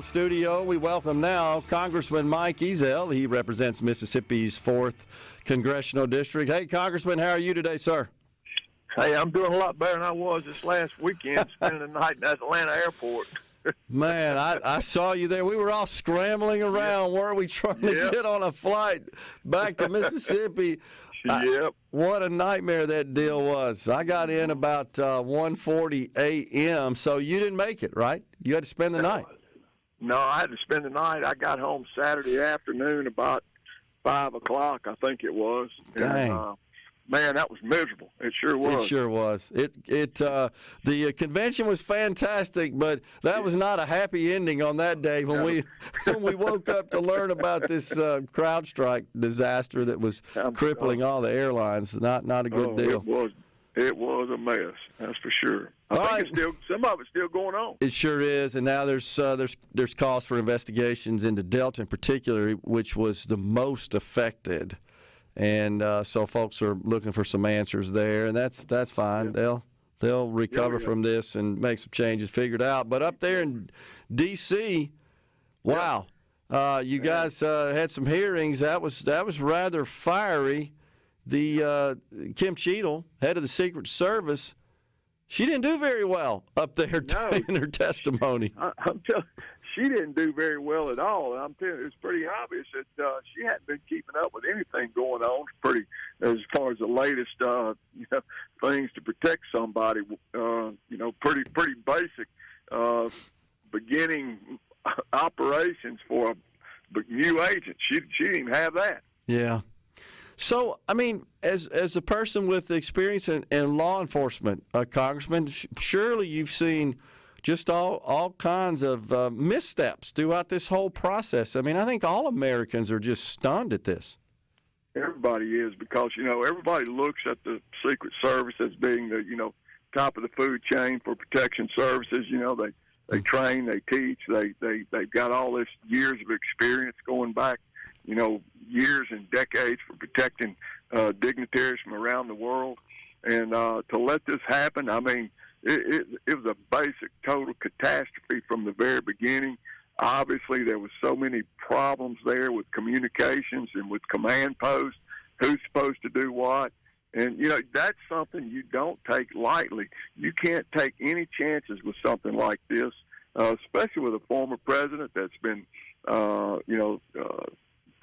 Studio, we welcome now Congressman Mike Ezell. He represents Mississippi's 4th Congressional District. Hey, Congressman, how are you today, sir? Hey, I'm doing a lot better than I was this last weekend, spending the night at Atlanta Airport. Man, I saw you there. We were all scrambling around, weren't we, trying to get on a flight back to Mississippi. Yep. What a nightmare that deal was. I got in about 1:40 a.m., so you didn't make it, right? You had to spend the night. No, I had to spend the night. I got home Saturday afternoon about 5 o'clock, I think it was. Dang. And, man, that was miserable. It sure was. It sure was. The convention was fantastic, but that was not a happy ending on that day when we woke up to learn about this CrowdStrike disaster that was crippling all the airlines. Not a good deal. It was a mess. That's for sure. I think some of it's still going on. It sure is, and now there's calls for investigations into Delta in particular, which was the most affected. And so folks are looking for some answers there, and that's fine. Yeah. They'll recover from this and make some changes, figure it out. But up there in D.C., wow, you guys had some hearings. That was rather fiery. The Kim Cheadle, head of the Secret Service, she didn't do very well up there in her testimony. I'm telling you. She didn't do very well at all. I'm telling you, it's pretty obvious that she hadn't been keeping up with anything going on. As far as the latest, things to protect somebody. Pretty basic beginning operations for a new agent. She didn't even have that. Yeah. So, I mean, as a person with experience in law enforcement, Congressman, surely you've seen just all kinds of missteps throughout this whole process. I mean, I think all Americans are just stunned at this. Everybody is, because, everybody looks at the Secret Service as being the, top of the food chain for protection services. They train, they teach, they've got all this years of experience going back, years and decades for protecting dignitaries from around the world. And to let this happen, I mean, it was a basic total catastrophe from the very beginning. Obviously, there was so many problems there with communications and with command posts, who's supposed to do what. And, that's something you don't take lightly. You can't take any chances with something like this, especially with a former president that's been,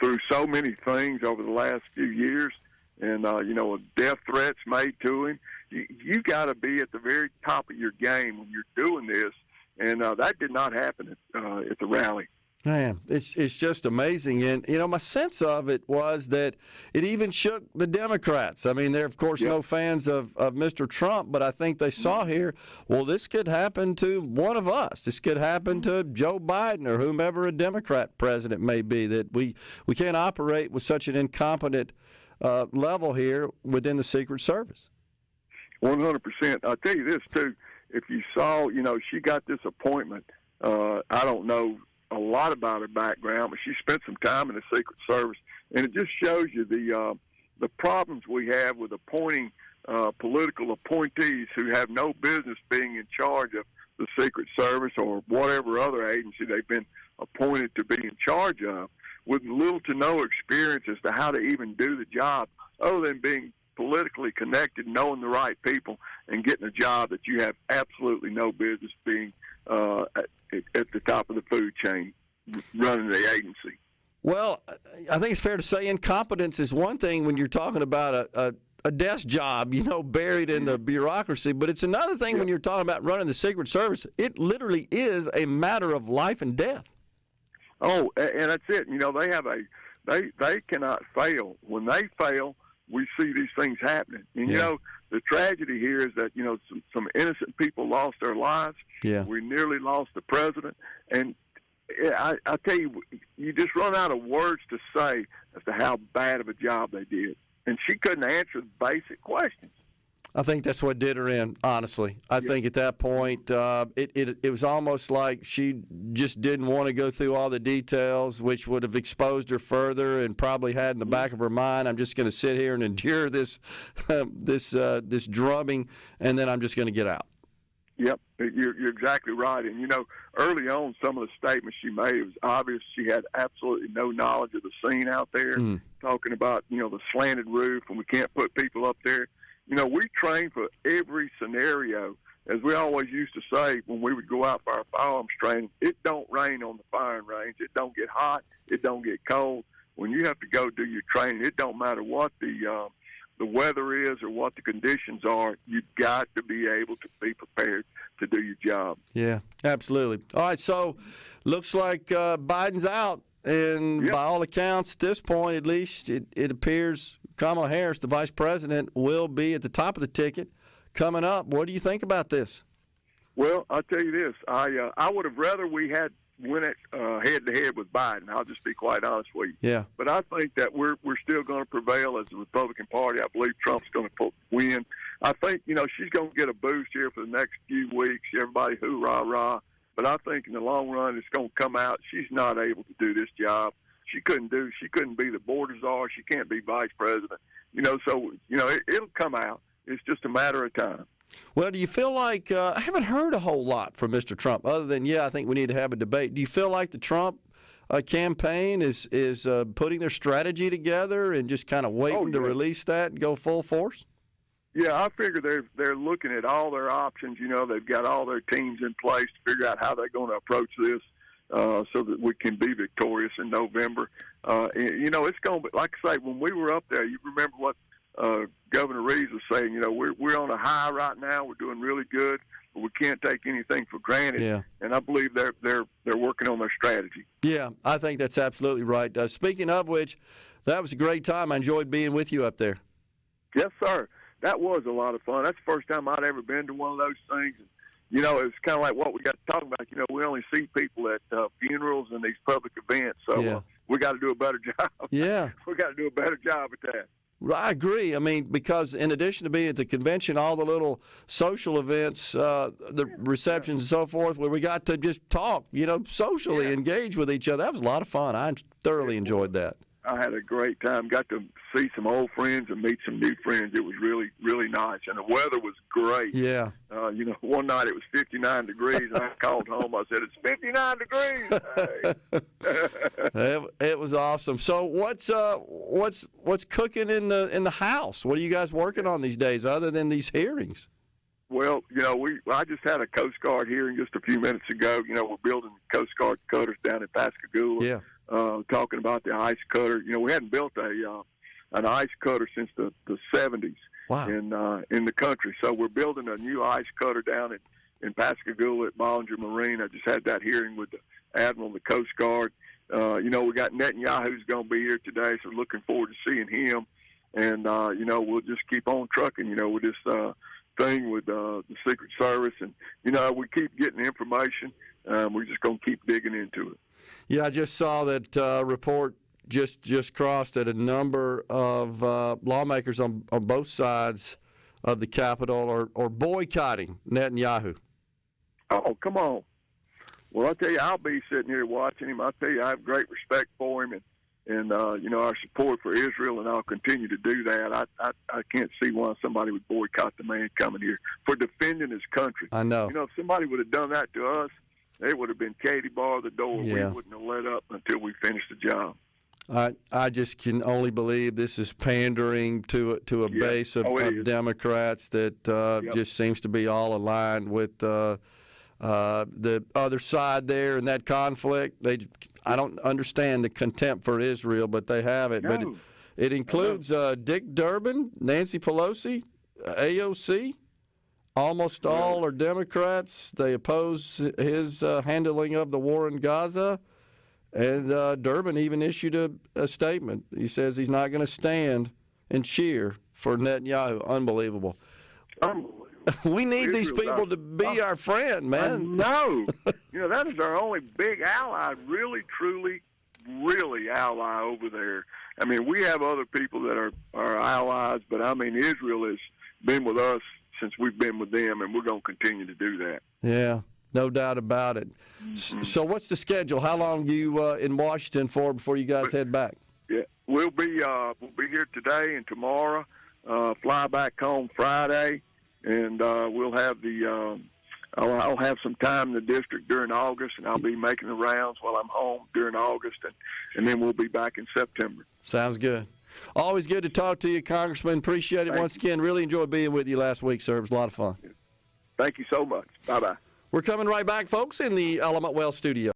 through so many things over the last few years. And, death threats made to him. You got to be at the very top of your game when you're doing this, and that did not happen at the rally. Man, it's just amazing. And, my sense of it was that it even shook the Democrats. I mean, they're, of course, no fans of Mr. Trump, but I think they saw here, well, this could happen to one of us. This could happen to Joe Biden or whomever a Democrat president may be, that we can't operate with such an incompetent level here within the Secret Service. 100%. I'll tell you this, too. If you saw, she got this appointment. I don't know a lot about her background, but she spent some time in the Secret Service. And it just shows you the problems we have with appointing political appointees who have no business being in charge of the Secret Service or whatever other agency they've been appointed to be in charge of, with little to no experience as to how to even do the job, other than being politically connected, knowing the right people, and getting a job that you have absolutely no business being at the top of the food chain, running the agency. Well, I think it's fair to say incompetence is one thing when you're talking about a desk job, buried in the bureaucracy, but it's another thing when you're talking about running the Secret Service. It literally is a matter of life and death. Oh, and that's it. They cannot fail. When they fail, we see these things happening. And, the tragedy here is that, some innocent people lost their lives. Yeah. We nearly lost the president. And I tell you, you just run out of words to say as to how bad of a job they did. And she couldn't answer the basic questions. I think that's what did her in, honestly. I think at that point, it was almost like she just didn't want to go through all the details, which would have exposed her further, and probably had in the back of her mind, I'm just going to sit here and endure this drubbing, and then I'm just going to get out. Yep, you're exactly right. And, early on, some of the statements she made, it was obvious she had absolutely no knowledge of the scene out there, talking about, the slanted roof and we can't put people up there. We train for every scenario. As we always used to say when we would go out for our firearms training, it don't rain on the firing range. It don't get hot. It don't get cold. When you have to go do your training, it don't matter what the weather is or what the conditions are. You've got to be able to be prepared to do your job. Yeah, absolutely. All right, so looks like Biden's out, and by all accounts, at this point at least, it appears Kamala Harris, the vice president, will be at the top of the ticket coming up. What do you think about this? Well, I'll tell you this. I would have rather we had went it head-to-head with Biden. I'll just be quite honest with you. Yeah. But I think that we're still going to prevail as the Republican Party. I believe Trump's going to win. I think, she's going to get a boost here for the next few weeks. Everybody hoorah-rah. But I think in the long run, it's going to come out she's not able to do this job. She couldn't be the border czar. She can't be vice president. It'll come out. It's just a matter of time. Well, do you feel like I haven't heard a whole lot from Mr. Trump other than, I think we need to have a debate. Do you feel like the Trump campaign is putting their strategy together and just kind of waiting to release that and go full force? Yeah, I figure they're looking at all their options. They've got all their teams in place to figure out how they're going to approach this so that we can be victorious in November. It's going to be, like I say, when we were up there, you remember what Governor Reeves was saying, we're on a high right now. We're doing really good, but we can't take anything for granted. Yeah. And I believe they're working on their strategy. Yeah, I think that's absolutely right. Speaking of which, that was a great time. I enjoyed being with you up there. Yes, sir. That was a lot of fun. That's the first time I'd ever been to one of those things. And, it's kind of like what we got to talk about. We only see people at funerals and these public events, so we got to do a better job. Yeah. We got to do a better job at that. I agree. I mean, because in addition to being at the convention, all the little social events, the receptions and so forth, where we got to just talk, socially engage with each other. That was a lot of fun. I thoroughly enjoyed that. I had a great time. Got to see some old friends and meet some new friends. It was really, really nice. And the weather was great. Yeah. One night it was 59 degrees, and I called home. I said, it's 59 degrees. Hey. It was awesome. So what's cooking in the house? What are you guys working on these days other than these hearings? Well, I just had a Coast Guard hearing just a few minutes ago. We're building Coast Guard cutters down in Pascagoula. Yeah. Talking about the ice cutter. We hadn't built an ice cutter since the 70s. Wow. In the country. So we're building a new ice cutter down in Pascagoula at Bollinger Marine. I just had that hearing with the Admiral of the Coast Guard. We got Netanyahu's going to be here today, so looking forward to seeing him. And, we'll just keep on trucking, with this thing with the Secret Service. And, we keep getting information. We're just going to keep digging into it. Yeah, I just saw that report just crossed that a number of lawmakers on both sides of the Capitol are boycotting Netanyahu. Oh, come on. Well, I'll tell you, I'll be sitting here watching him. I'll tell you, I have great respect for him and our support for Israel, and I'll continue to do that. I can't see why somebody would boycott the man coming here for defending his country. I know. If somebody would have done that to us, they would have been Katie bar the door. Yeah. We wouldn't have let up until we finished the job. I just can only believe this is pandering to a base of Democrats that just seems to be all aligned with the other side there in that conflict. I don't understand the contempt for Israel, but they have it. No. But it includes Dick Durbin, Nancy Pelosi, AOC. Almost all are Democrats. They oppose his handling of the war in Gaza. And Durbin even issued a statement. He says he's not going to stand and cheer for Netanyahu. Unbelievable. We need these people to be our friend, man. No. That is our only big ally, really, truly, really ally over there. I mean, we have other people that are our allies, but, Israel has been with us since we've been with them, and we're going to continue to do that. Yeah, no doubt about it. Mm-hmm. So what's the schedule? How long are you in Washington for before you guys head back? Yeah, we'll be here today and tomorrow, fly back home Friday, and we'll have the I'll have some time in the district during August, and I'll be making the rounds while I'm home during August, and then we'll be back in September. Sounds good. Always good to talk to you, Congressman. Appreciate it once again. Really enjoyed being with you last week, sir. It was a lot of fun. Thank you so much. Bye-bye. We're coming right back, folks, in the Element Well studio.